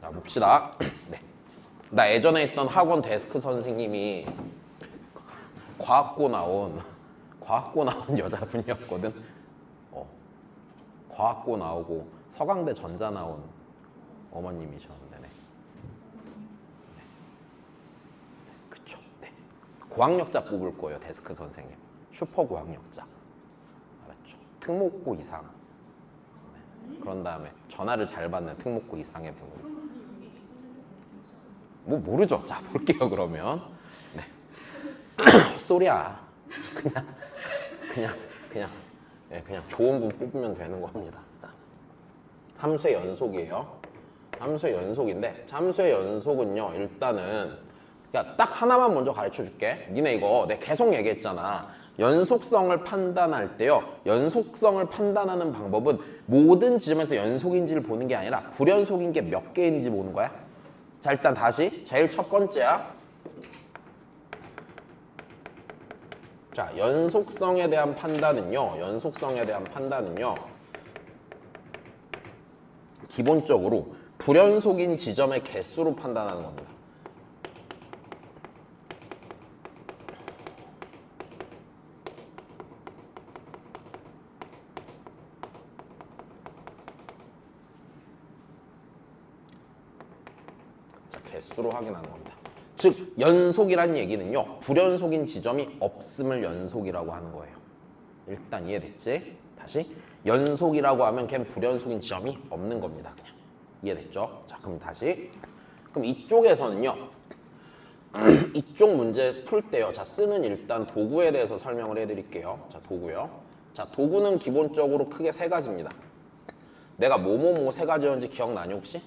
자, 봅시다. 네. 나 예전에 있던 학원 데스크 선생님이 과학고 나온 여자분이었거든. 과학고 나오고 서강대 전자 나온 어머님이셨는데, 네. 그쵸. 네. 고학력자 뽑을 거예요, 데스크 선생님. 슈퍼 고학력자. 알았죠? 특목고 이상. 네. 그런 다음에 전화를 잘 받는 특목고 이상의 분들. 뭐 모르죠. 자, 볼게요 그러면. 네. 헛소리야. 그냥 좋은 분 뽑으면 되는 겁니다. 자, 함수의 연속이에요. 함수의 연속인데 함수의 연속은요 일단은 딱 하나만 먼저 가르쳐 줄게. 니네 이거 내가 계속 얘기했잖아. 연속성을 판단할 때요, 연속성을 판단하는 방법은 모든 지점에서 연속인지를 보는 게 아니라 불연속인 게 몇 개인지 보는 거야. 자, 일단 다시 제일 첫 번째야. 자, 연속성에 대한 판단은요, 기본적으로 불연속인 지점의 개수로 판단하는 겁니다. 자, 개수로 확인하는 겁니다. 즉, 연속이란 얘기는요, 불연속인 지점이 없음을 연속이라고 하는 거예요. 일단 이해됐지? 다시, 연속이라고 하면 걔는 불연속인 지점이 없는 겁니다. 그냥 이해됐죠? 자, 그럼 다시, 그럼 이쪽에서는요, 이쪽 문제 풀 때요, 자, 쓰는 일단 도구에 대해서 설명을 해드릴게요. 자, 도구요. 자, 도구는 기본적으로 크게 세 가지입니다. 내가 뭐뭐뭐 세 가지였는지 기억나니 혹시?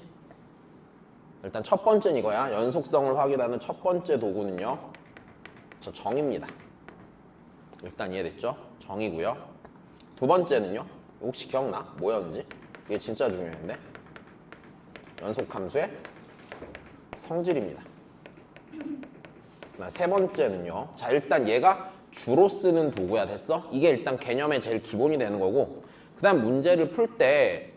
일단 첫 번째는 이거야. 연속성을 확인하는 첫 번째 도구는요, 저 정입니다. 일단 이해됐죠? 정이고요. 두 번째는요, 혹시 기억나? 뭐였는지? 이게 진짜 중요한데, 연속함수의 성질입니다. 세 번째는요, 자, 일단 얘가 주로 쓰는 도구야. 됐어? 이게 일단 개념의 제일 기본이 되는 거고, 그 다음 문제를 풀 때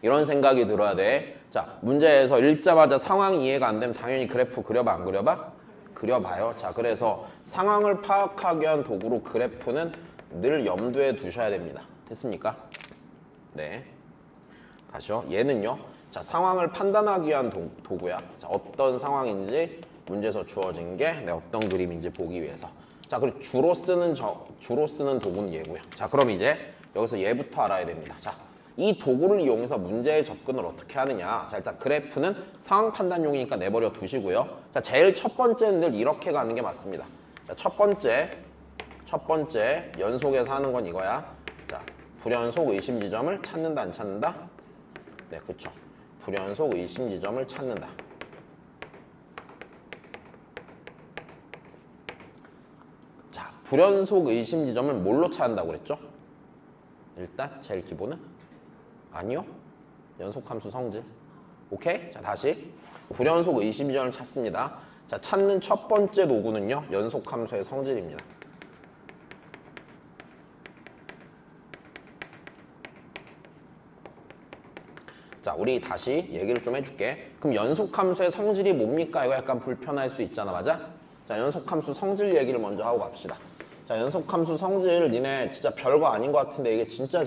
이런 생각이 들어야 돼. 자, 문제에서 읽자마자 상황 이해가 안 되면 당연히 그래프 그려봐, 안 그려봐? 그려봐요. 자, 그래서 상황을 파악하기 위한 도구로 그래프는 늘 염두에 두셔야 됩니다. 됐습니까? 네. 다시요. 얘는요, 자, 상황을 판단하기 위한 도구야. 자, 어떤 상황인지 문제에서 주어진 게 내 어떤 그림인지 보기 위해서. 자, 그리고 주로 쓰는 도구는 얘고요. 자, 그럼 이제 여기서 얘부터 알아야 됩니다. 자, 이 도구를 이용해서 문제의 접근을 어떻게 하느냐. 자, 일단 그래프는 상황 판단용이니까 내버려 두시고요. 자, 제일 첫 번째는 늘 이렇게 가는 게 맞습니다. 자, 첫 번째 연속에서 하는 건 이거야. 자, 불연속 의심 지점을 찾는다, 안 찾는다? 네, 그쵸. 불연속 의심 지점을 찾는다. 자, 불연속 의심 지점을 뭘로 찾는다고 그랬죠? 일단 제일 기본은? 아니요. 연속함수 성질. 오케이? 자, 다시. 불연속 의심 지점을 찾습니다. 자, 찾는 첫 번째 도구는요, 연속함수의 성질입니다. 자, 우리 다시 얘기를 좀 해줄게. 그럼 연속함수의 성질이 뭡니까? 이거 약간 불편할 수 있잖아, 맞아? 자, 연속함수 성질 얘기를 먼저 하고 갑시다. 자, 연속함수 성질 니네 진짜 별거 아닌 것 같은데 이게 진짜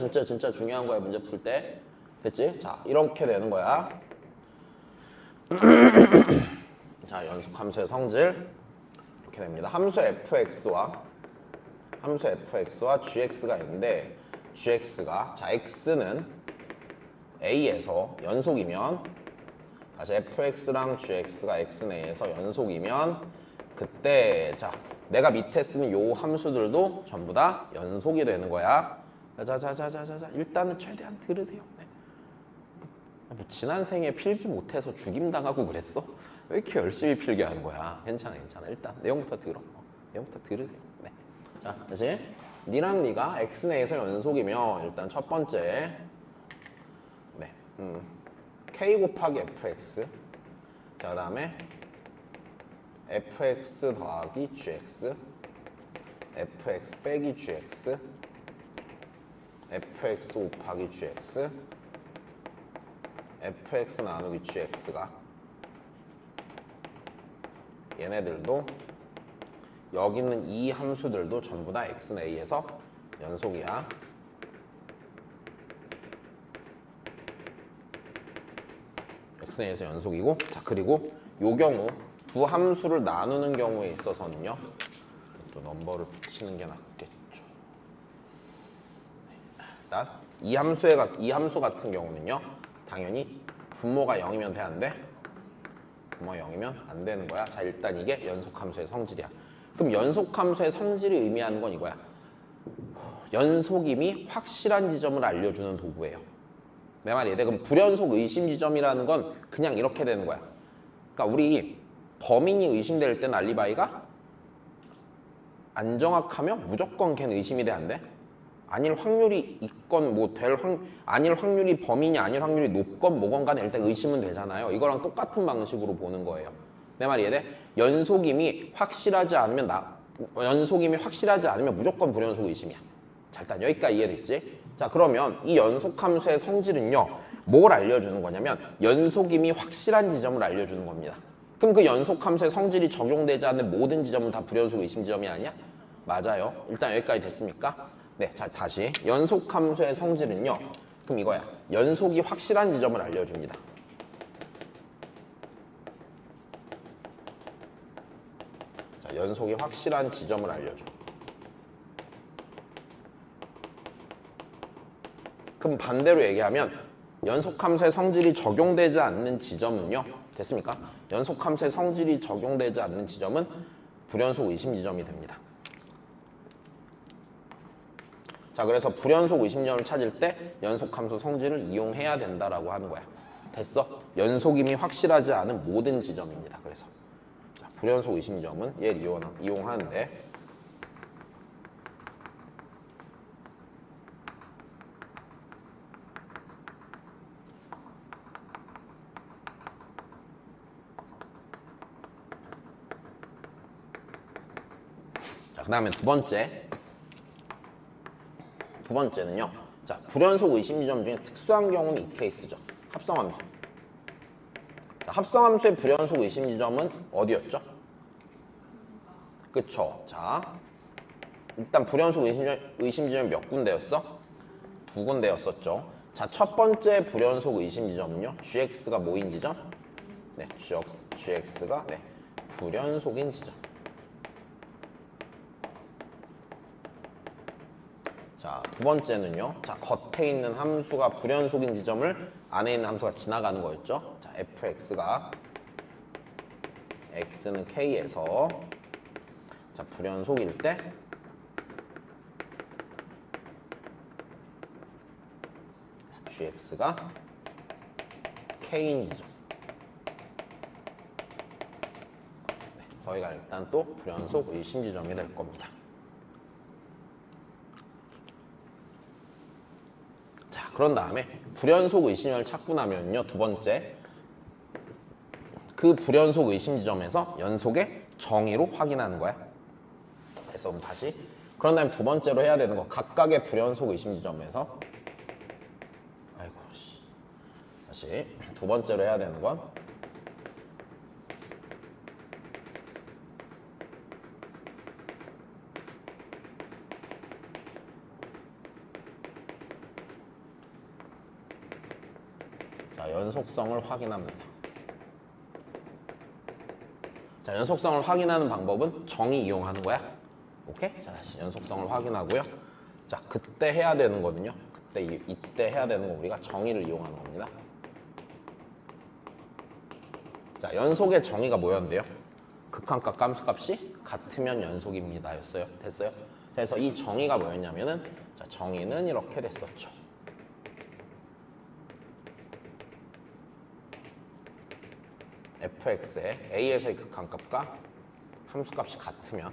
중요한 거야, 문제 풀 때. 됐지? 자, 이렇게 되는 거야. 자, 연속함수의 성질 이렇게 됩니다. 함수 fx와 gx가 있는데, gx가, 자, x는 a에서 연속이면, 다시 fx랑 gx가 x내에서 연속이면, 그때 자, 내가 밑에 쓰는 요 함수들도 전부 다 연속이 되는 거야. 자, 일단은 최대한 들으세요. 네. 뭐 지난 생에 필기 못해서 죽임당하고 그랬어? 왜 이렇게 열심히 필기하는 거야? 괜찮아. 일단 내용부터 들어. 내용부터 들으세요. 네. 자, 다시 니랑 니가 x내에서 연속이면 일단 첫 번째, 네, k 곱하기 fx. 자, 그다음에 fx 더하기 gx, fx 빼기 gx, fx 곱하기 gx, fx 나누기 gx가 얘네들도 여기 있는 이 함수들도 전부 다 x는 a에서 연속이야. x는 a에서 연속이고, 자 그리고 요 경우 두 함수를 나누는 경우에 있어서는요, 또 넘버를 붙이는 게 낫겠죠. 일단 이 함수 같은 경우는요, 당연히 분모가 0이면 돼, 안 돼? 분모가 0이면 안 되는 거야. 자 일단 이게 연속함수의 성질이야. 그럼 연속함수의 성질이 의미하는 건 이거야. 연속임이 확실한 지점을 알려주는 도구예요. 내 말이 이해? 그럼 불연속 의심 지점이라는 건 그냥 이렇게 되는 거야. 그러니까 우리 범인이 의심될 땐 알리바이가 안 정확하면 무조건 걔는 의심이 돼, 안 돼? 아닐 확률이 있건 뭐 아닐 확률이 범인이 아닐 확률이 높건 뭐건 간에 일단 의심은 되잖아요. 이거랑 똑같은 방식으로 보는 거예요. 내 말이 이해 돼? 연속임이 확실하지 않으면 무조건 불연속 의심이야. 자 일단 여기까지 이해됐지? 자 그러면 이 연속함수의 성질은요, 뭘 알려주는 거냐면 연속임이 확실한 지점을 알려주는 겁니다. 그럼 그 연속함수의 성질이 적용되지 않는 모든 지점은 다 불연속 의심 지점이 아니야? 맞아요. 일단 여기까지 됐습니까? 네, 자 다시 연속함수의 성질은요, 그럼 이거야. 연속이 확실한 지점을 알려줍니다. 자, 연속이 확실한 지점을 알려줘. 그럼 반대로 얘기하면 연속함수의 성질이 적용되지 않는 지점은요, 됐습니까? 연속함수의 성질이 적용되지 않는 지점은 불연속 의심 지점이 됩니다. 자 그래서 불연속 의심 지점을 찾을 때 연속함수 성질을 이용해야 된다라고 하는 거야. 됐어? 연속임이 확실하지 않은 모든 지점입니다. 그래서 자, 불연속 의심 지점은 얘를 이용하는데, 자 그다음에 두 번째는요. 자, 불연속 의심 지점 중에 특수한 경우는 이 케이스죠. 합성함수. 자, 합성함수의 불연속 의심 지점은 어디였죠? 그쵸. 자, 일단 불연속 의심 지점이 몇 군데였어? 두 군데였었죠. 자, 첫 번째 불연속 의심 지점은요, gx가 뭐인 지점? 네, gx가 불연속인 지점. 자, 두 번째는요. 자, 겉에 있는 함수가 불연속인 지점을 안에 있는 함수가 지나가는 거였죠. 자, fx가 x는 k에서 자, 불연속일 때 gx가 k인 지점. 네, 거기가 일단 또 불연속 의심 지점이 될 겁니다. 그런 다음에 불연속 의심을 찾고 나면요, 두 번째 그 불연속 의심 지점에서 연속의 정의로 확인하는 거야. 그래서 다시 그런 다음에 두 번째로 해야 되는 거, 각각의 불연속 의심 지점에서 다시 두 번째로 해야 되는 건 연속성을 확인합니다. 자, 연속성을 확인하는 방법은 정의 이용하는 거야. 오케이? 자, 다시 연속성을 확인하고요. 자, 그때 해야 되는 거는요. 이때 해야 되는 거 우리가 정의를 이용하는 겁니다. 자, 연속의 정의가 뭐였는데요? 극한값 감수값이 같으면 연속입니다. 였어요. 됐어요? 그래서 이 정의가 뭐였냐면은, 자, 정의는 이렇게 됐었죠. fx의 a에서의 극한값과 함수값이 같으면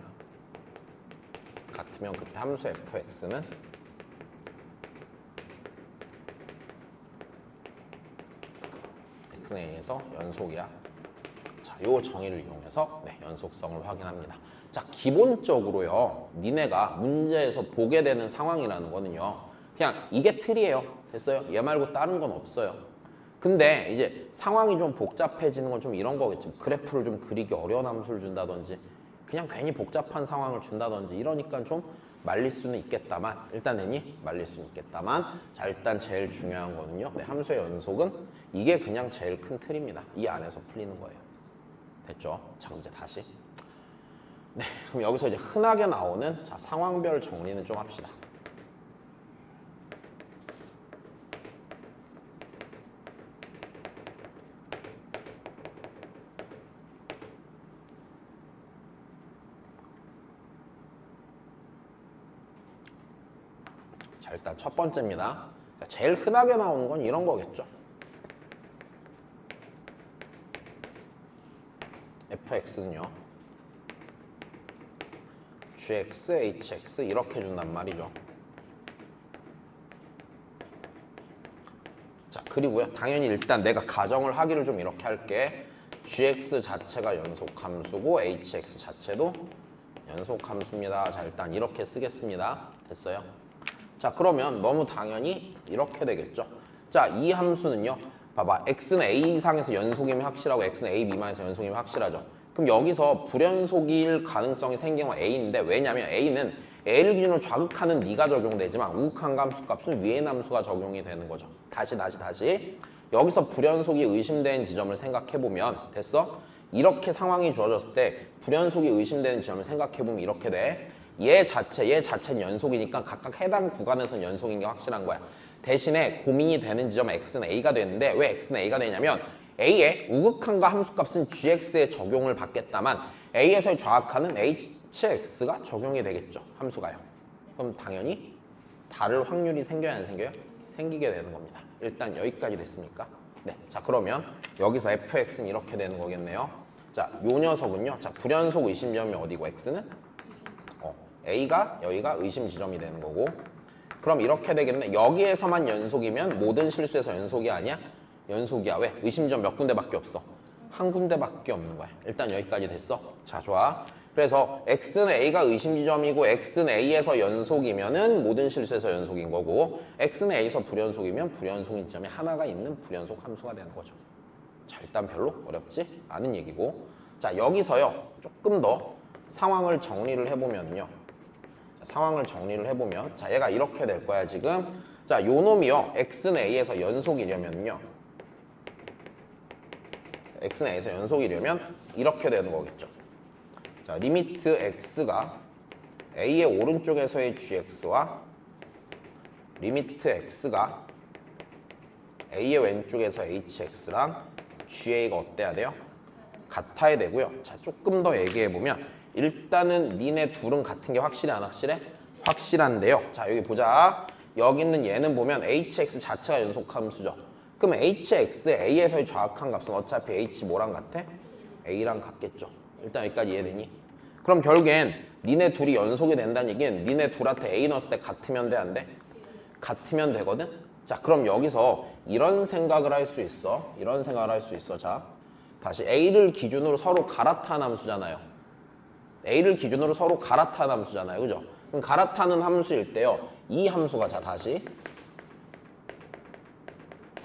그때 함수 fx는 x는 a에서 연속이야. 자, 요 정의를 이용해서 연속성을 확인합니다. 자, 기본적으로요, 니네가 문제에서 보게 되는 상황이라는 거는요, 그냥 이게 틀이에요. 됐어요? 얘 말고 다른 건 없어요. 근데 이제 상황이 좀 복잡해지는 건 좀 이런 거겠지. 그래프를 좀 그리기 어려운 함수를 준다든지 그냥 괜히 복잡한 상황을 준다든지 이러니까 좀 말릴 수는 있겠다만 일단 되니 말릴 수는 있겠다만 자 일단 제일 중요한 거는요. 네, 함수의 연속은 이게 그냥 제일 큰 틀입니다. 이 안에서 풀리는 거예요. 됐죠? 자 그럼 이제 다시 네 그럼 여기서 이제 흔하게 나오는 자 상황별 정리는 좀 합시다. 자 일단 첫 번째입니다. 자, 제일 흔하게 나오는 건 이런 거겠죠. fx는요 gx, hx 이렇게 준단 말이죠. 자 그리고요 당연히 일단 내가 가정을 하기를 좀 이렇게 할게. gx 자체가 연속함수고 hx 자체도 연속함수입니다. 자 일단 이렇게 쓰겠습니다. 됐어요? 자 그러면 너무 당연히 이렇게 되겠죠. 자 이 함수는요 봐봐 x는 a 이상에서 연속이면 확실하고 x는 a 미만에서 연속이면 확실하죠. 그럼 여기서 불연속일 가능성이 생긴 건 a인데 왜냐면 a는 a를 기준으로 좌극하는 네가 적용되지만 우극한 함수값은 위의 함수가 적용이 되는 거죠. 다시 여기서 불연속이 의심되는 지점을 생각해보면 됐어? 이렇게 상황이 주어졌을 때 불연속이 의심되는 지점을 생각해보면 이렇게 돼. 얘 자체는 연속이니까 각각 해당 구간에서 연속인 게 확실한 거야. 대신에 고민이 되는 지점은 x는 a가 되는데 왜 x는 a가 되냐면 a의 우극한과 함수값은 gx에 적용을 받겠다만 a에서의 좌극한은 hx가 적용이 되겠죠. 함수가요. 그럼 당연히 다를 확률이 생겨야 안 생겨요? 생기게 되는 겁니다. 일단 여기까지 됐습니까? 네. 자 그러면 여기서 fx는 이렇게 되는 거겠네요. 자, 요 녀석은요. 자, 불연속 의심 지점이 어디고 x는 A가 여기가 의심 지점이 되는 거고 그럼 이렇게 되겠네. 여기에서만 연속이면 모든 실수에서 연속이 아니야? 연속이야. 왜? 의심 지점 몇 군데밖에 없어. 한 군데밖에 없는 거야. 일단 여기까지 됐어. 자 좋아. 그래서 X는 A가 의심 지점이고 X는 A에서 연속이면은 모든 실수에서 연속인 거고 X는 A에서 불연속이면 불연속인 지점이 하나가 있는 불연속 함수가 되는 거죠. 자 일단 별로 어렵지 않은 얘기고 자 여기서요 조금 더 상황을 정리를 해보면요. 상황을 정리를 해보면 자 얘가 이렇게 될 거야 지금. 자 요 놈이요 x는 a에서 연속이려면요 x는 a에서 연속이려면 이렇게 되는 거겠죠. 자 리미트 x가 a의 오른쪽에서의 gx와 리미트 x가 a의 왼쪽에서 hx랑 ga가 어때야 돼요? 같아야 되고요. 자 조금 더 얘기해보면 일단은 니네 둘은 같은 게 확실해 안 확실해? 확실한데요. 자 여기 보자. 여기 있는 얘는 보면 hx 자체가 연속함수죠. 그럼 hx의 a에서의 좌극한 값은 어차피 h 뭐랑 같아? a랑 같겠죠. 일단 여기까지 이해되니? 그럼 결국엔 니네 둘이 연속이 된다는 얘기는 니네 둘한테 a 넣었을 때 같으면 돼 안 돼? 같으면 되거든? 자 그럼 여기서 이런 생각을 할 수 있어. 이런 생각을 할 수 있어. 자 다시 a를 기준으로 서로 갈아타는 함수잖아요. a를 기준으로 서로 갈아타는 함수잖아요. 그죠? 그럼 갈아타는 함수일 때요. 이 함수가 자 다시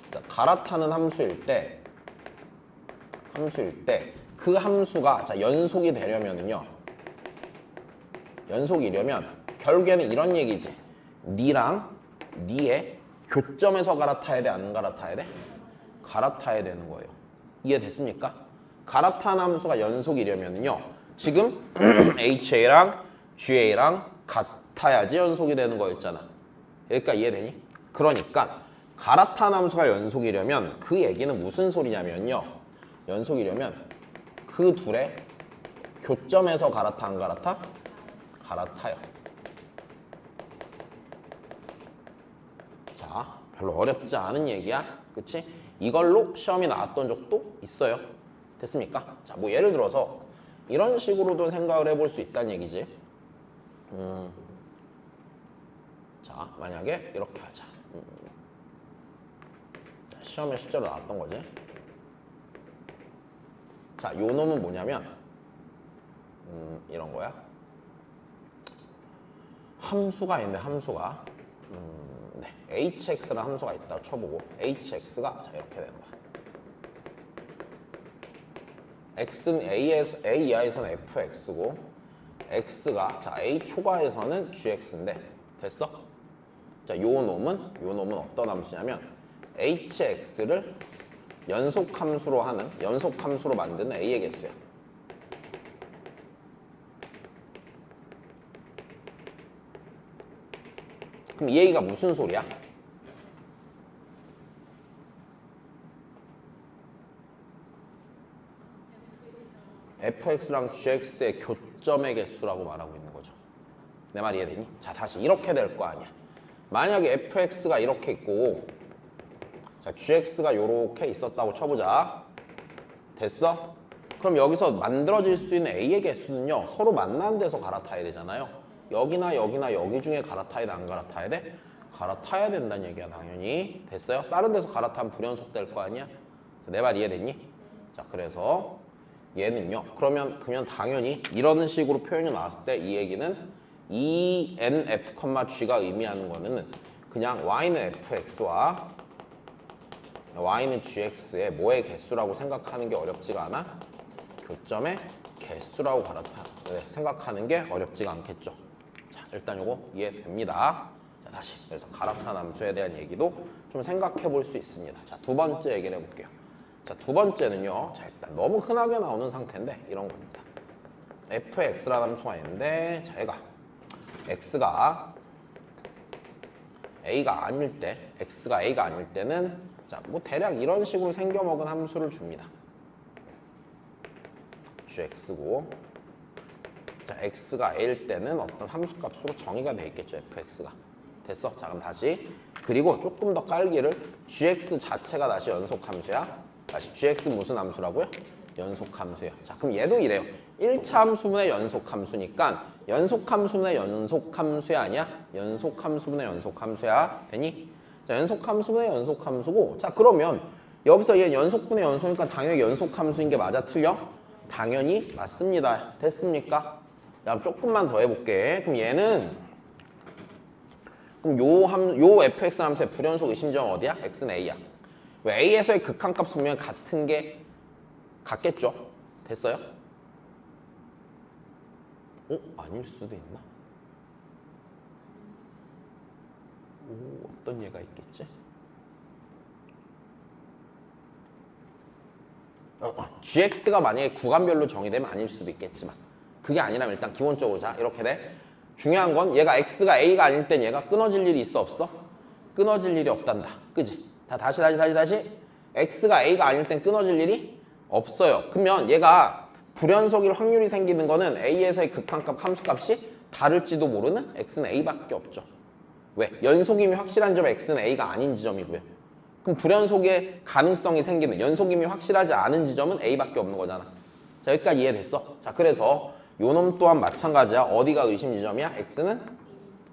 자, 갈아타는 함수일 때 그 함수가 자 연속이 되려면은요. 연속이려면 결국에는 이런 얘기지. 니랑 니의 교점에서 갈아타야 돼? 안 갈아타야 돼? 갈아타야 되는 거예요. 이해됐습니까? 갈아타는 함수가 연속이려면은요. 지금 HA랑 GA랑 같아야지 연속이 되는 거였잖아. 여기까지 이해되니? 그러니까 갈아타는 함수가 연속이려면 그 얘기는 무슨 소리냐면요. 연속이려면 그 둘의 교점에서 갈아타 안 갈아타? 갈아타요. 자, 별로 어렵지 않은 얘기야. 그치? 이걸로 시험이 나왔던 적도 있어요. 됐습니까? 자, 뭐 예를 들어서 이런 식으로도 생각을 해볼 수 있다는 얘기지. 자, 만약에 이렇게 하자. 자, 시험에 실제로 나왔던 거지. 자, 요 놈은 뭐냐면 이런 거야. 함수가 있는데 함수가 네, hx라는 함수가 있다고 쳐보고 hx가 자 이렇게 되는 거야. x는 a 이하에서는 fx고 x가 자 a 초과에서는 gx인데 됐어? 자, 요 놈은 어떤 함수냐면 hx를 연속함수로 만드는 a의 개수야. 그럼 이 얘기가 무슨 소리야? fx랑 gx의 교점의 개수라고 말하고 있는 거죠. 내 말 이해되니? 자, 다시 이렇게 될 거 아니야. 만약에 fx가 이렇게 있고 자, gx가 이렇게 있었다고 쳐보자. 됐어? 그럼 여기서 만들어질 수 있는 a의 개수는요 서로 만나는 데서 갈아타야 되잖아요. 여기나 여기 중에 갈아타야 돼, 안 갈아타야 돼? 갈아타야 된다는 얘기야, 당연히. 됐어요? 다른 데서 갈아타면 불연속 될 거 아니야? 내 말 이해됐니? 자, 그래서 얘는요 그러면 당연히 이런 식으로 표현이 나왔을 때 이 얘기는 ENF,G가 의미하는 거는 그냥 Y는 fx와 Y는 gx의 뭐의 개수라고 생각하는 게 어렵지가 않아? 교점의 개수라고 생각하는 게 어렵지가 않겠죠. 자, 일단 요거 이해됩니다. 자, 다시 그래서 갈아탄 함수에 대한 얘기도 좀 생각해 볼 수 있습니다. 자, 두 번째 얘기를 해볼게요. 자, 두 번째는요. 자, 일단 너무 흔하게 나오는 상태인데 이런 겁니다. fx라는 함수가 있는데 자, 얘가 x가 a가 아닐 때는 자, 뭐 대략 이런 식으로 생겨먹은 함수를 줍니다. gx고 자, x가 a일 때는 어떤 함수값으로 정의가 돼 있겠죠, fx가. 됐어? 자, 그럼 다시 그리고 조금 더 깔기를 gx 자체가 다시 연속함수야. 다시 gx 무슨 함수라고요? 연속함수예요. 자, 그럼 얘도 이래요. 1차 함수분의 연속함수니까 연속함수분의 연속함수야 아니야? 연속함수분의 연속함수야. 되니? 자, 연속함수분의 연속함수고 자, 그러면 여기서 얘 연속분의 연속이니까 당연히 연속함수인 게 맞아, 틀려? 당연히 맞습니다. 됐습니까? 자, 조금만 더 해볼게. 그럼 얘는 그럼 요 fx 함수의 불연속 의심점 어디야? x는 a야. 왜 a에서의 극한값 보면 같은 게 같겠죠? 됐어요? 아닐 수도 있나? 어떤 예가 있겠지? gx가 만약에 구간별로 정의되면 아닐 수도 있겠지만 그게 아니라면 일단 기본적으로 자 이렇게 돼. 중요한 건 얘가 x가 a가 아닐 땐 얘가 끊어질 일이 있어, 없어? 끊어질 일이 없단다. 그지? 다시 x가 a가 아닐 땐 끊어질 일이 없어요. 그러면 얘가 불연속일 확률이 생기는 거는 a에서의 극한값 함수값이 다를지도 모르는 x는 a밖에 없죠. 왜? 연속임이 확실한 점은 x는 a가 아닌 지점이고요. 그럼 불연속의 가능성이 생기는 연속임이 확실하지 않은 지점은 a밖에 없는 거잖아. 자, 여기까지 이해됐어? 자, 그래서 요 놈 또한 마찬가지야. 어디가 의심 지점이야? x는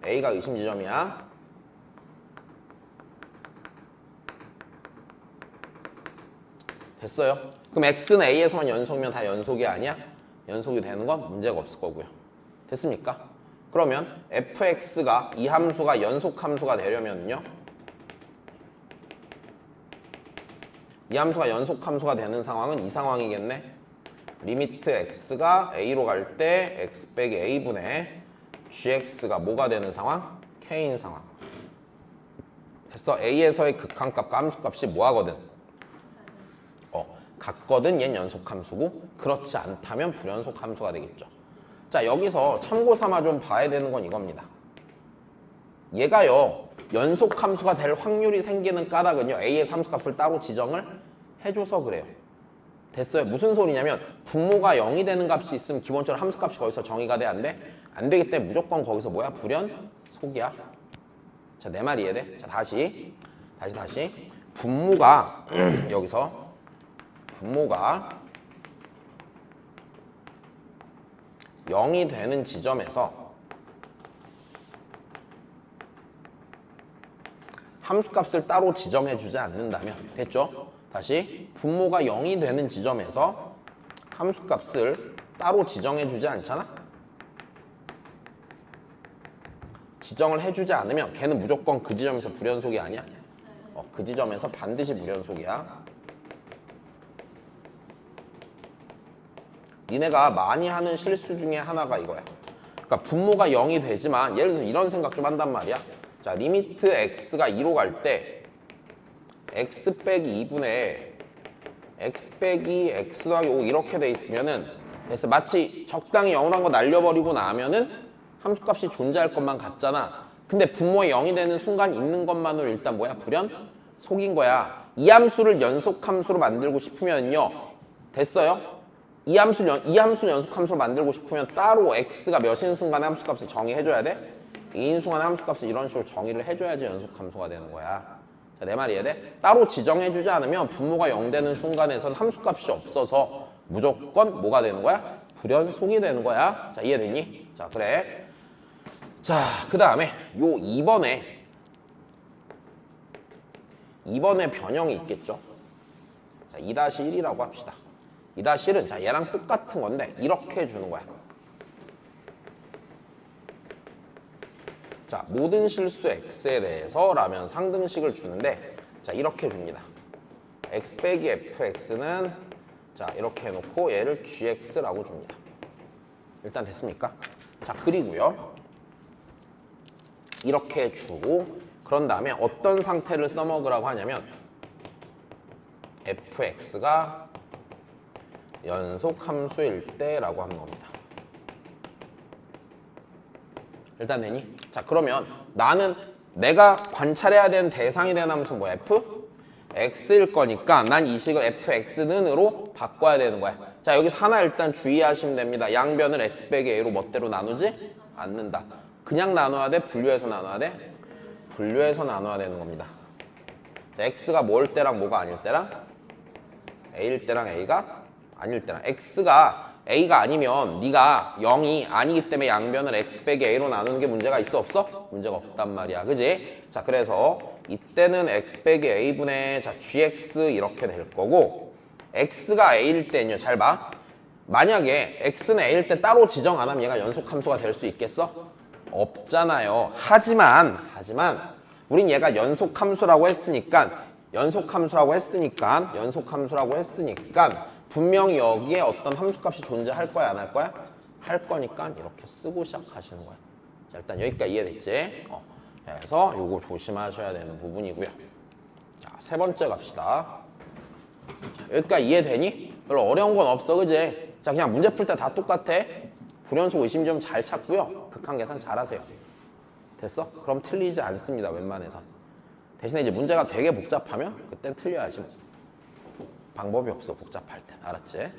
a가 의심 지점이야. 됐어요? 그럼 x는 a에서만 연속이면 다 연속이 아니야? 연속이 되는 건 문제가 없을 거고요. 됐습니까? 그러면 fx가 이 함수가 연속 함수가 되려면요. 이 함수가 연속 함수가 되는 상황은 이 상황이겠네. 리미트 x가 a로 갈 때 x 빼기 a분의 gx가 뭐가 되는 상황? k인 상황. 됐어? a에서의 극한값과 함수값이 뭐 하거든? 같거든. 얘는 연속함수고 그렇지 않다면 불연속함수가 되겠죠. 자, 여기서 참고 삼아 좀 봐야 되는 건 이겁니다. 얘가요 연속함수가 될 확률이 생기는 까닭은요 a의 함수값을 따로 지정을 해줘서 그래요. 됐어요? 무슨 소리냐면 분모가 0이 되는 값이 있으면 기본적으로 함수값이 거기서 정의가 돼? 안 돼? 안 되기 때문에 무조건 거기서 뭐야? 불연속이야. 자, 내 말 이해돼? 자, 다시 분모가 여기서 분모가 0이 되는 지점에서 함수값을 따로 지정해주지 않는다면 됐죠? 다시 분모가 0이 되는 지점에서 함수값을 따로 지정해주지 않잖아? 지정을 해주지 않으면 걔는 무조건 그 지점에서 불연속이 아니야? 그 지점에서 반드시 불연속이야. 니네가 많이 하는 실수 중에 하나가 이거야. 그러니까 분모가 0이 되지만 예를 들어서 이런 생각 좀 한단 말이야. 자, 리미트 x가 2로 갈 때 x 빼기 2분의 x 빼기 x 더하기 5 이렇게 돼 있으면은 그래서 마치 적당히 0을 한 거 날려버리고 나면은 함수값이 존재할 것만 같잖아. 근데 분모에 0이 되는 순간 있는 것만으로 일단 뭐야? 불연속인 거야. 이 함수를 연속함수로 만들고 싶으면요. 됐어요? 이 함수를 연속함수로 만들고 싶으면 따로 x가 몇인 순간에 함수값을 정의해줘야 돼? 2인 순간에 함수값을 이런 식으로 정의를 해줘야지 연속함수가 되는 거야. 자, 내 말 이해돼? 따로 지정해주지 않으면 분모가 0 되는 순간에선 함수값이 없어서 무조건 뭐가 되는 거야? 불연속이 되는 거야. 자, 이해됐니? 자, 그래. 자, 그 다음에 요 2번에 변형이 있겠죠? 자, 2-1이라고 합시다. 2-1은 자, 얘랑 똑같은 건데 이렇게 주는 거야. 자, 모든 실수 x에 대해서 라면 상등식을 주는데 자, 이렇게 줍니다. x 빼기 fx는 자, 이렇게 해놓고 얘를 gx라고 줍니다. 일단 됐습니까? 자, 그리고요. 이렇게 주고 그런 다음에 어떤 상태를 써먹으라고 하냐면 fx가 연속 함수일 때라고 하는 겁니다. 일단 되니? 자, 그러면 나는 내가 관찰해야 되는 대상이 되는 함수 뭐야? f? x일 거니까 난 이 식을 fx는으로 바꿔야 되는 거야. 자, 여기서 하나 일단 주의하시면 됩니다. 양변을 x 빼기 a로 멋대로 나누지 않는다. 그냥 나눠야 돼? 분류해서 나눠야 돼? 분류해서 나눠야 되는 겁니다. 자, x가 뭐일 때랑 뭐가 아닐 때랑 a일 때랑 a가 아닐 때랑 x가 a가 아니면 네가 0이 아니기 때문에 양변을 x 빼기 a로 나누는 게 문제가 있어 없어? 문제가 없단 말이야. 그지? 자, 그래서 이때는 x 빼기 a분의 자 gx 이렇게 될 거고 x가 a일 때는요. 잘 봐. 만약에 x는 a일 때 따로 지정 안 하면 얘가 연속함수가 될 수 있겠어? 없잖아요. 하지만 우린 얘가 연속함수라고 했으니까 분명히 여기에 어떤 함수값이 존재할 거야, 안 할 거야? 할 거니까 이렇게 쓰고 시작하시는 거야. 자, 일단 여기까지 이해됐지? 그래서 요거 조심하셔야 되는 부분이고요. 자, 세 번째 갑시다. 자, 여기까지 이해되니? 별로 어려운 건 없어, 그지? 자, 그냥 문제 풀 때 다 똑같아. 불연속 의심 좀 잘 찾고요. 극한 계산 잘 하세요. 됐어? 그럼 틀리지 않습니다, 웬만해서. 대신에 이제 문제가 되게 복잡하면 그땐 틀려야지. 방법이 없어, 복잡할 땐. 알았지?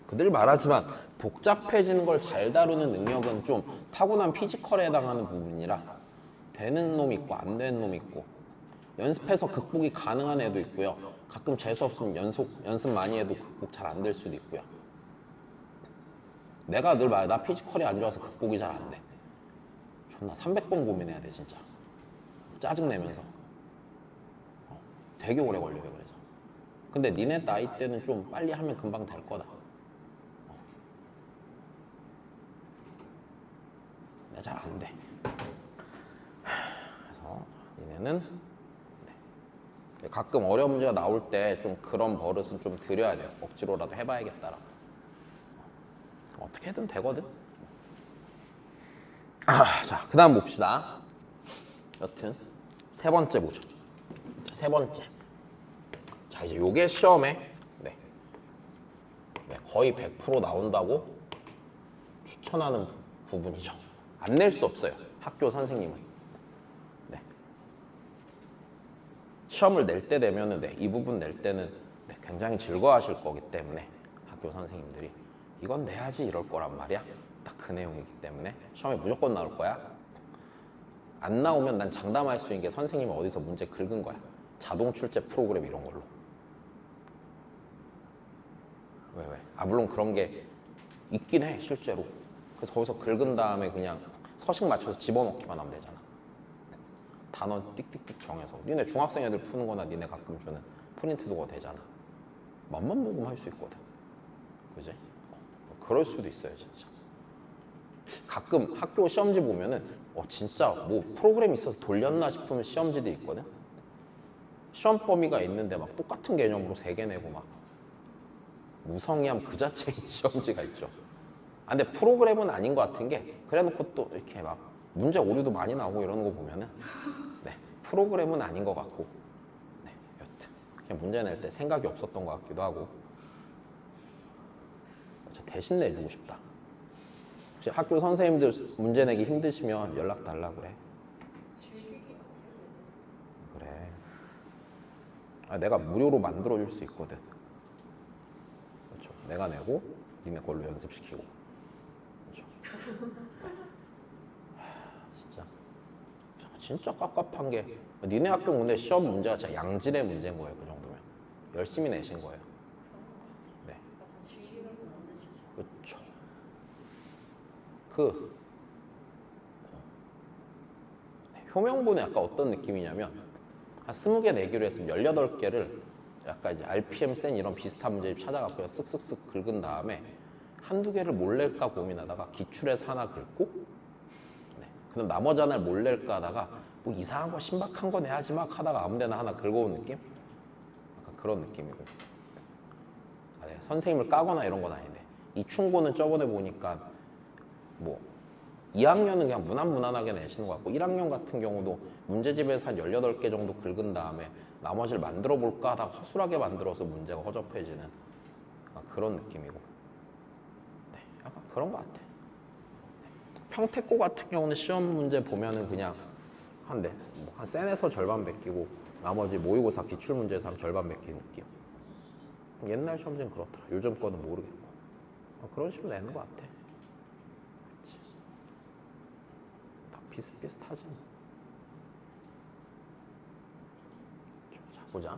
그들 말하지만 복잡해지는 걸 잘 다루는 능력은 좀 타고난 피지컬에 해당하는 부분이라 되는 놈 있고 안 되는 놈 있고 연습해서 극복이 가능한 애도 있고요. 가끔 재수 없으면 연습 많이 해도 극복 잘 안 될 수도 있고요. 내가 늘 말해, 나 피지컬이 안 좋아서 극복이 잘 안 돼. 존나 300번 고민해야 돼 진짜. 짜증내면서. 되게 오래 걸려요. 그래서. 근데 니네 나이 때는 좀 빨리 하면 금방 될 거다. 내가 잘 안 돼. 그래서 니네는 가끔 어려운 문제가 나올 때 좀 그런 버릇은 좀 들여야 돼요. 억지로라도 해봐야겠다라고. 어떻게든 되거든. 자, 그 다음 봅시다. 여튼 세 번째 보죠. 세 번째. 자, 이제 요게 시험에 거의 100% 나온다고 추천하는 부분이죠. 안 낼 수 없어요. 학교 선생님은. 시험을 낼 때 되면은 이 부분 낼 때는 굉장히 즐거워하실 거기 때문에 학교 선생님들이 이건 내야지 이럴 거란 말이야. 딱 그 내용이기 때문에 시험에 무조건 나올 거야. 안 나오면 난 장담할 수 있는 게 선생님이 어디서 문제 긁은 거야. 자동 출제 프로그램 이런 걸로. 왜? 물론 그런 게 있긴 해 실제로. 그래서 거기서 긁은 다음에 그냥 서식 맞춰서 집어넣기만 하면 되잖아. 단어 띡띡띡 정해서 니네 중학생 애들 푸는 거나 니네 가끔 주는 프린트 도가 되잖아. 맛만 보고만 할 수 있거든. 그지? 그럴 수도 있어요 진짜. 가끔 학교 시험지 보면은 진짜 뭐 프로그램 있어서 돌렸나 싶으면 시험지도 있거든. 시험 범위가 있는데 막 똑같은 개념으로 3개 내고 막 무성의함 그 자체인 시험지가 있죠. 근데 프로그램은 아닌 것 같은 게 그래놓고 또 이렇게 막 문제 오류도 많이 나오고 이러는 거 보면은 네, 프로그램은 아닌 것 같고 네, 여튼 그냥 문제 낼 때 생각이 없었던 것 같기도 하고 대신 내주고 싶다. 혹시 학교 선생님들 문제 내기 힘드시면 연락 달라 그래. 그래. 내가 무료로 만들어줄 수 있거든. 그렇죠. 내가 내고 니네 걸로 연습시키고. 그렇죠. 진짜 깝깝한 게 니네 학교 근데 시험 문제가 진짜 양질의 문제인 거예요. 그 정도면 열심히 내신 거예요. 네. 그렇죠. 효명본에 약간 어떤 느낌이냐면 한 20개 내기로 했으면 18개를 약간 이제 RPM 센 이런 비슷한 문제집 찾아갖고 쓱쓱쓱 긁은 다음에 한두 개를 뭘 낼까 고민하다가 기출에서 하나 긁고 네. 그럼 나머지 하나를 뭘 낼까 하다가 뭐 이상한 거 신박한 거 내야지 막 하다가 아무 데나 하나 긁어온 느낌? 약간 그런 느낌이고 네. 선생님을 까거나 이런 건 아닌데 이 충고는 저번에 보니까 뭐 2학년은 그냥 무난무난하게 내시는 것 같고 1학년 같은 경우도 문제집에서 한 18개 정도 긁은 다음에 나머지를 만들어 볼까 하다가 허술하게 만들어서 문제가 허접해지는 그런 느낌이고 네, 약간 그런 것 같아. 평택고 같은 경우는 시험 문제 보면은 그냥 한 센에서 절반 베끼고 나머지 모의고사 기출문제에서 한 절반 베끼는 느낌. 옛날 시험지는 그렇더라. 요즘 거는 모르겠고 그런 식으로 내는 것 같아. 비슷비슷하지. 자 보자.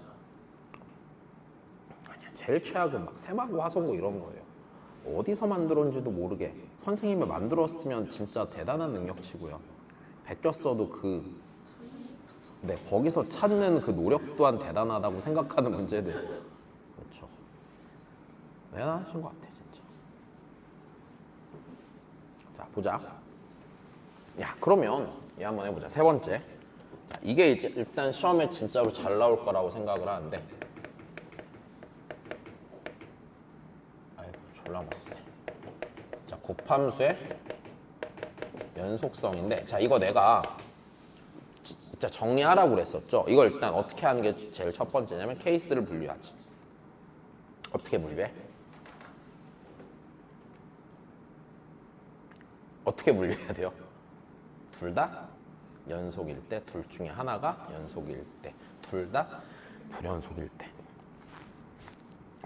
아니야 제일 최악은 막 세마고 화성고 이런 거예요. 어디서 만들었는지도 모르게 선생님이 만들었으면 진짜 대단한 능력치고요. 베꼈어도 네, 거기서 찾는 그 노력 또한 대단하다고 생각하는 문제들. 그렇죠. 대단하신 것 같아 진짜. 자 보자. 야 그러면 얘 한번 해보자. 세 번째. 자, 이게 이제 일단 시험에 진짜로 잘 나올 거라고 생각을 하는데 아이고 졸라 못쓰네. 자 곱함수의 연속성인데 자 이거 내가 진짜 정리하라고 그랬었죠. 이걸 일단 어떻게 하는 게 제일 첫 번째냐면 케이스를 분류하지. 어떻게 분류해? 어떻게 분류해야 돼요? 둘 다 연속일 때, 둘 중에 하나가 연속일 때, 둘 다 불연속일 때.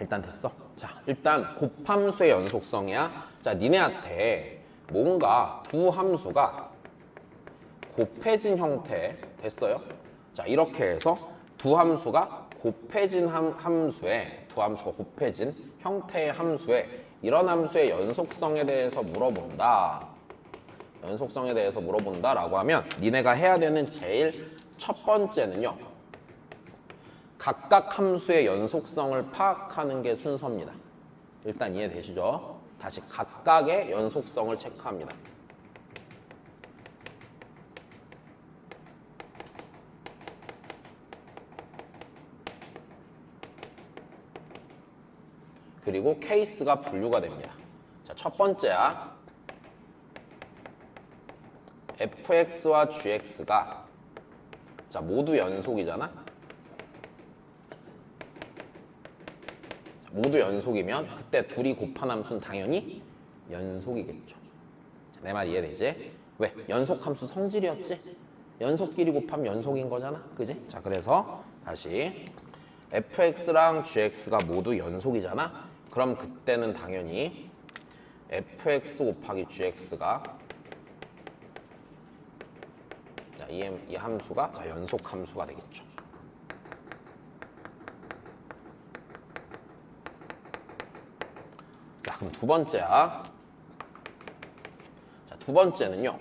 일단 됐어. 자, 일단 곱함수의 연속성이야. 자, 니네한테 뭔가 두 함수가 곱해진 형태 됐어요. 자, 이렇게 해서 두 함수가 곱해진 함수에 두 함수가 곱해진 형태의 함수에 이런 함수의 연속성에 대해서 물어본다. 연속성에 대해서 물어본다라고 하면 니네가 해야 되는 제일 첫 번째는요. 각각 함수의 연속성을 파악하는 게 순서입니다. 일단 이해되시죠? 다시 각각의 연속성을 체크합니다. 그리고 케이스가 분류가 됩니다. 자, 첫 번째야. fx와 gx가 자 모두 연속이잖아. 자, 모두 연속이면 그때 둘이 곱한 함수는 당연히 연속이겠죠. 자, 내 말 이해되지? 왜? 연속함수 성질이었지? 연속끼리 곱하면 연속인 거잖아. 그지? 자 그래서 다시 fx랑 gx가 모두 연속이잖아. 그럼 그때는 당연히 fx 곱하기 gx가 자, 이 함수가 자, 연속 함수가 되겠죠. 자, 그럼 두 번째야. 자, 두 번째는요.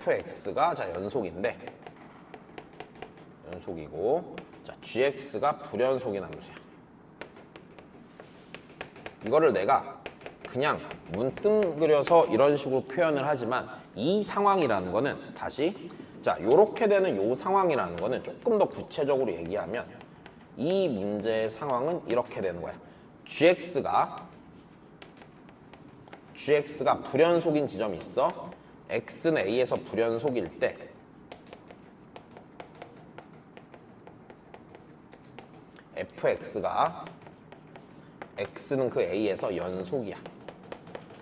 fx가 자 연속인데 연속이고 자 gx가 불연속인 함수야. 이거를 내가 그냥 문뜬그려서 이런 식으로 표현을 하지만 이 상황이라는 거는 다시 자 요렇게 되는 요 상황이라는 거는 조금 더 구체적으로 얘기하면 이 문제의 상황은 이렇게 되는 거야. gx가 불연속인 지점이 있어. x는 a에서 불연속일 때 fx가 x는 그 a에서 연속이야.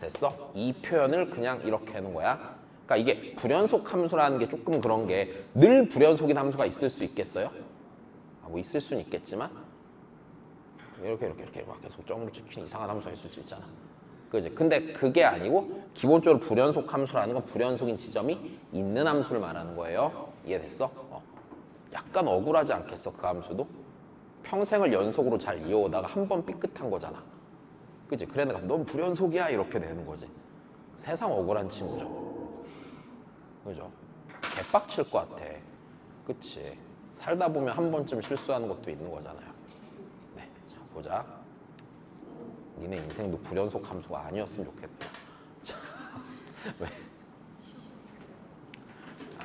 됐어? 이 표현을 그냥 이렇게 하는 거야. 그러니까 이게 불연속 함수라는 게 조금 그런 게 늘 불연속인 함수가 있을 수 있겠어요? 뭐 있을 수는 있겠지만 이렇게 막 계속 점으로 찍힌 이상한 함수가 있을 수 있잖아. 그지? 근데 그게 아니고 기본적으로 불연속 함수라는 건 불연속인 지점이 있는 함수를 말하는 거예요. 이해됐어? 약간 억울하지 않겠어? 그 함수도? 평생을 연속으로 잘 이어오다가 한 번 삐끗한 거잖아. 그지? 그래 내가 넌 불연속이야 이렇게 되는 거지. 세상 억울한 친구죠. 그죠? 개빡칠 것 같아. 그치? 살다 보면 한 번쯤 실수하는 것도 있는 거잖아요. 네, 자 보자. 니네 인생도 불연속 함수가 아니었으면 좋겠다. 자, 왜?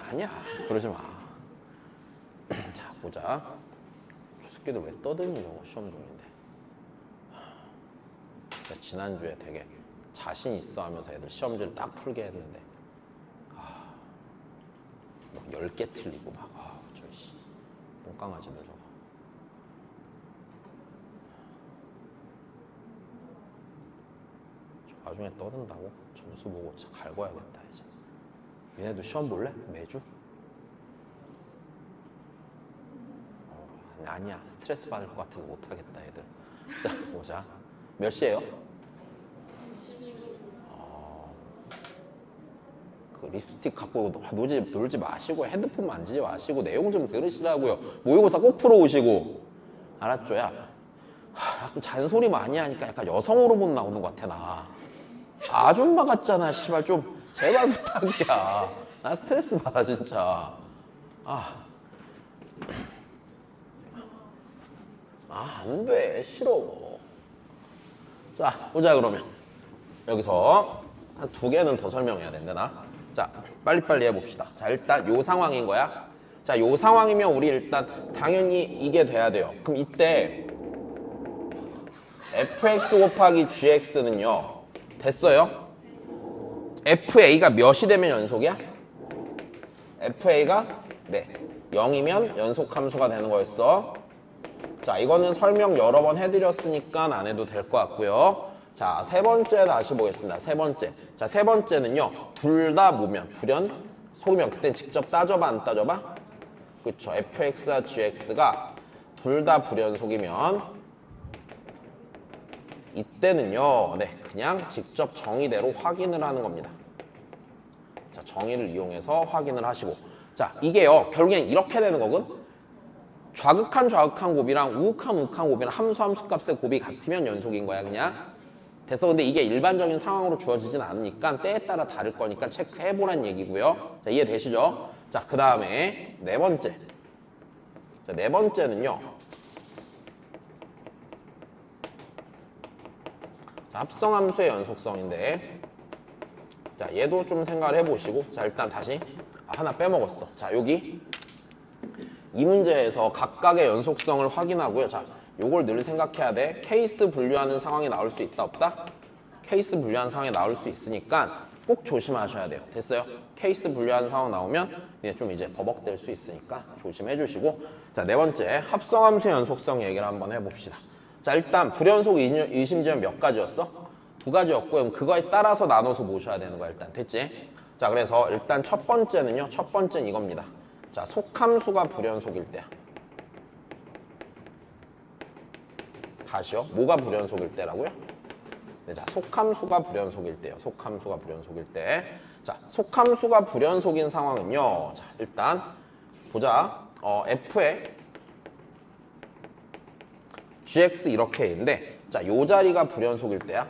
아니야, 그러지 마. 자 보자. 저 새끼들 왜 떠드냐고 시험 중인데. 지난주에 되게 자신 있어 하면서 애들 시험지를 딱 풀게 했는데 막 10개 틀리고 막 저씨 똥강아지들 저거. 저 나중에 떠든다고? 점수 보고 진짜 갈궈야겠다 이제. 얘네도 시험 볼래? 매주? 아니야, 스트레스 받을 것 같아서 못하겠다 애들. 자 보자. 몇 시에요? 그 립스틱 갖고 놀지 마시고 핸드폰 만지지 마시고 내용 좀 들으시라고요. 모의고사 꼭 풀어오시고. 알았죠? 야, 약간 잔소리 많이 하니까 약간 여성 호르몬 나오는 것 같아 나. 아줌마 같잖아 씨발. 좀 제발 부탁이야. 나 스트레스 받아 진짜. 안 돼. 싫어. 자 보자. 그러면 여기서 한 2개는 더 설명해야 된다 나. 자 빨리빨리 해봅시다. 자 일단 요 상황인 거야. 자 요 상황이면 우리 일단 당연히 이게 돼야 돼요. 그럼 이때 fx 곱하기 gx는요 됐어요? fa가 몇이 되면 연속이야? fa가 네 0이면 연속함수가 되는 거였어. 자 이거는 설명 여러 번 해드렸으니까 안 해도 될 것 같고요. 자, 세 번째 다시 보겠습니다. 세 번째. 자, 세 번째는요. 둘 다 뭐면? 불연? 속이면 그때 직접 따져봐, 안 따져봐? 그쵸. fx와 gx가 둘 다 불연속이면 이때는요. 네, 그냥 직접 정의대로 확인을 하는 겁니다. 자, 정의를 이용해서 확인을 하시고. 자, 이게요. 결국엔 이렇게 되는 거군. 좌극한 곱이랑 우극한 곱이랑 함수 값의 곱이 같으면 연속인 거야, 그냥. 됐어. 근데 이게 일반적인 상황으로 주어지진 않으니까 때에 따라 다를 거니까 체크해보란 얘기고요. 자, 이해되시죠? 자, 그 다음에 네 번째. 자, 네 번째는요. 자, 합성함수의 연속성인데 자, 얘도 좀 생각을 해보시고. 자, 일단 다시 하나 빼먹었어. 자, 여기 이 문제에서 각각의 연속성을 확인하고요. 자, 요걸 늘 생각해야 돼. 케이스 분류하는 상황이 나올 수 있다 없다? 케이스 분류하는 상황이 나올 수 있으니까 꼭 조심하셔야 돼요. 됐어요? 케이스 분류하는 상황 나오면 좀 이제 버벅될 수 있으니까 조심해 주시고. 자, 네 번째 합성함수의 연속성 얘기를 한번 해봅시다. 자, 일단 불연속 의심지면 몇 가지였어? 2가지였고 그럼 그거에 따라서 나눠서 모셔야 되는 거야. 일단 됐지? 자, 그래서 일단 첫 번째는요. 첫 번째는 이겁니다. 자, 속함수가 불연속일 때야. 다시요. 뭐가 불연속일 때라고요? 네, 자, 속함수가 불연속일 때요. 속함수가 불연속일 때. 자, 속함수가 불연속인 상황은요. 자, 일단 보자. f에 gx 이렇게 있는데 자, 요 자리가 불연속일 때야.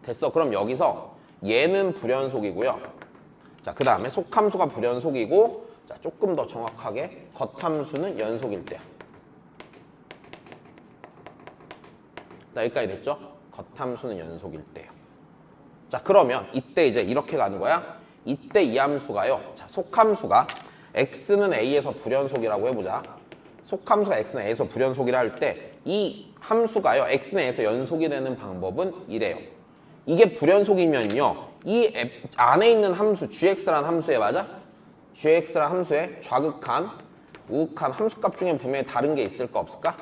됐어. 그럼 여기서 얘는 불연속이고요. 자, 그 다음에 속함수가 불연속이고, 자, 조금 더 정확하게 겉함수는 연속일 때야. 자, 여기까지 됐죠? 겉함수는 연속일 때요. 자, 그러면 이때 이제 이렇게 가는 거야. 이때 이 함수가요. 자, 속함수가 x는 a에서 불연속이라고 해보자. 속함수가 x는 a에서 불연속이라 할 때 이 함수가요. x는 a에서 연속이 되는 방법은 이래요. 이게 불연속이면요. 이 안에 있는 함수 gx라는 함수에 맞아? gx라는 함수에 좌극한, 우극한 함수값 중에 분명히 다른 게 있을까 없을까?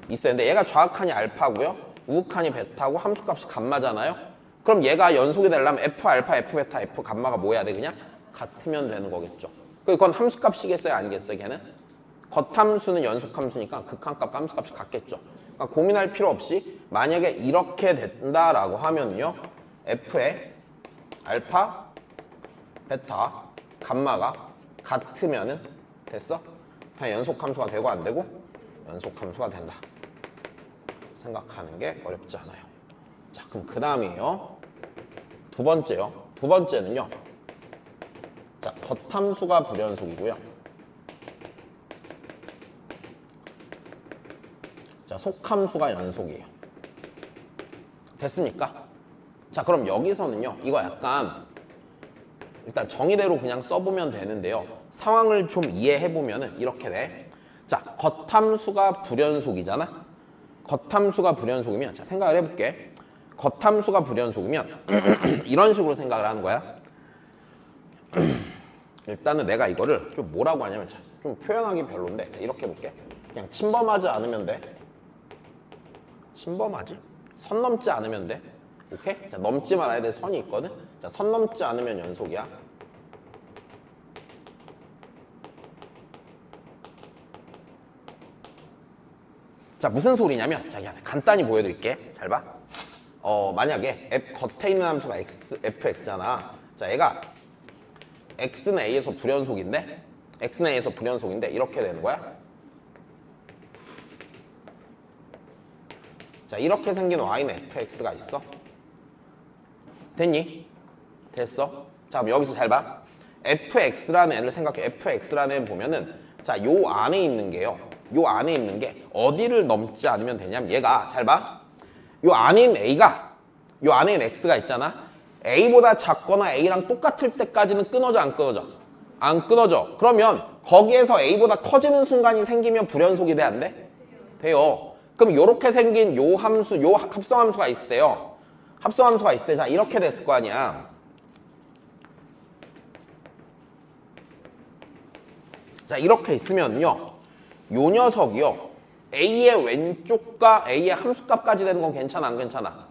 있어요. 근데 얘가 좌극한이 알파고요. 우극한이 베타고 함수값이 감마잖아요. 그럼 얘가 연속이 되려면 f 알파, f 베타, f 감마가 뭐 해야 돼? 그냥 같으면 되는 거겠죠. 그건 함수값이겠어요? 아니겠어요? 걔는? 겉함수는 연속함수니까 극한값 함수값이 같겠죠. 그러니까 고민할 필요 없이 만약에 이렇게 된다라고 하면요. f의 알파, 베타, 감마가 같으면은 됐어? 그냥 연속함수가 되고 안 되고? 연속함수가 된다. 생각하는 게 어렵지 않아요. 자, 그럼 그 다음이에요. 두 번째요. 두 번째는요. 자, 겉함수가 불연속이고요. 자, 속함수가 연속이에요. 됐습니까? 자, 그럼 여기서는요. 이거 약간 일단 정의대로 그냥 써보면 되는데요. 상황을 좀 이해해보면 이렇게 돼. 자, 겉함수가 불연속이잖아. 겉함수가 불연속이면 자, 생각을 해볼게. 겉함수가 불연속이면 이런 식으로 생각을 하는 거야. 일단은 내가 이거를 좀 뭐라고 하냐면 좀 표현하기 별론데 이렇게 해볼게. 그냥 침범하지 않으면 돼. 침범하지? 선 넘지 않으면 돼. 오케이? 자, 넘지 말아야 될 선이 있거든. 자, 선 넘지 않으면 연속이야. 자, 무슨 소리냐면 자, 그냥 간단히 보여드릴게. 잘 봐. 만약에 겉에 있는 함수가 fx잖아. 자, 얘가 x는 a에서 불연속인데 x는 a에서 불연속인데 이렇게 되는 거야. 자, 이렇게 생긴 y는 fx가 있어. 됐니? 됐어. 자, 그럼 여기서 잘 봐. fx라는 애를 생각해. fx라는 애 보면은 자, 요 안에 있는 게요. 요 안에 있는 게 어디를 넘지 않으면 되냐면 얘가 잘 봐. 요 안에 있는 a가 요 안에 있는 x가 있잖아. a보다 작거나 a랑 똑같을 때까지는 끊어져 안 끊어져? 안 끊어져. 그러면 거기에서 a보다 커지는 순간이 생기면 불연속이 돼 안 돼? 돼요. 그럼 요렇게 생긴 요 함수, 요 합성함수가 있을 때요. 합성함수가 있을 때 자, 이렇게 됐을 거 아니야. 자, 이렇게 있으면요. 요 녀석이요. a의 왼쪽과 a의 함수값까지 되는 건 괜찮아 안 괜찮아?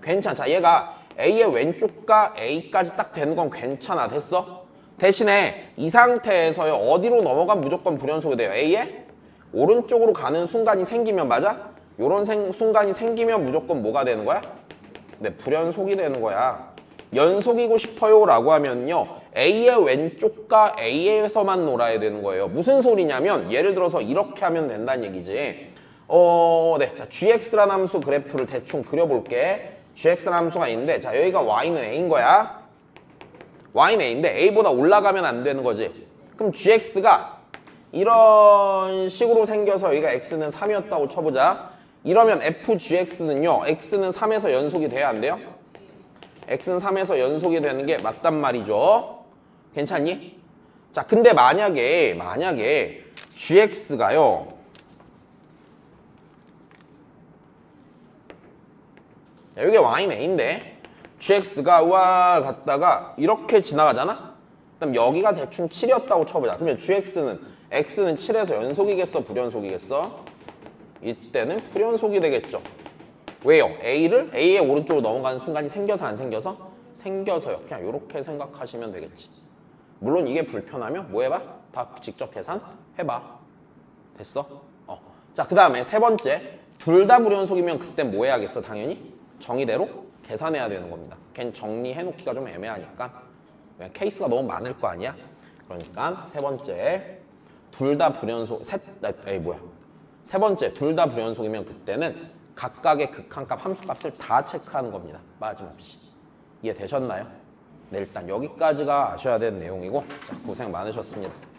괜찮아. 자, 얘가 a의 왼쪽과 a까지 딱 되는 건 괜찮아. 됐어? 대신에 이 상태에서요. 어디로 넘어가면 무조건 불연속이 돼요. a의 오른쪽으로 가는 순간이 생기면 맞아? 요런 순간이 생기면 무조건 뭐가 되는 거야? 네, 불연속이 되는 거야. 연속이고 싶어요 라고 하면요. A의 왼쪽과 A에서만 놀아야 되는 거예요. 무슨 소리냐면 예를 들어서 이렇게 하면 된다는 얘기지. 네. 자, gx라는 함수 그래프를 대충 그려볼게. gx라는 함수가 있는데 자, 여기가 y는 a인 거야. y는 a인데 a보다 올라가면 안 되는 거지. 그럼 gx가 이런 식으로 생겨서 여기가 x는 3이었다고 쳐보자. 이러면 fgx는요. x는 3에서 연속이 돼야 안 돼요? x는 3에서 연속이 되는 게 맞단 말이죠. 괜찮니? 자, 근데 만약에 gx가요. 여기 y는 a인데 gx가 우와 갔다가 이렇게 지나가잖아? 그럼 여기가 대충 7이었다고 쳐보자. 그러면 x는 7에서 연속이겠어? 불연속이겠어? 이때는 불연속이 되겠죠. 왜요? A의 오른쪽으로 넘어가는 순간이 생겨서 안 생겨서? 생겨서요. 그냥 이렇게 생각하시면 되겠지. 물론 이게 불편하면 뭐 해봐? 다 직접 계산해봐. 됐어? 자, 그 다음에 세 번째. 둘 다 불연속이면 그때 뭐 해야겠어? 당연히 정의대로 계산해야 되는 겁니다. 걔는 정리해놓기가 좀 애매하니까. 케이스가 너무 많을 거 아니야? 그러니까 세 번째. 둘 다 불연속, 세 번째, 둘 다 불연속이면 그때는 각각의 극한값, 함수값을 다 체크하는 겁니다. 빠짐없이. 이해되셨나요? 네, 일단 여기까지가 아셔야 되는 내용이고 자, 고생 많으셨습니다.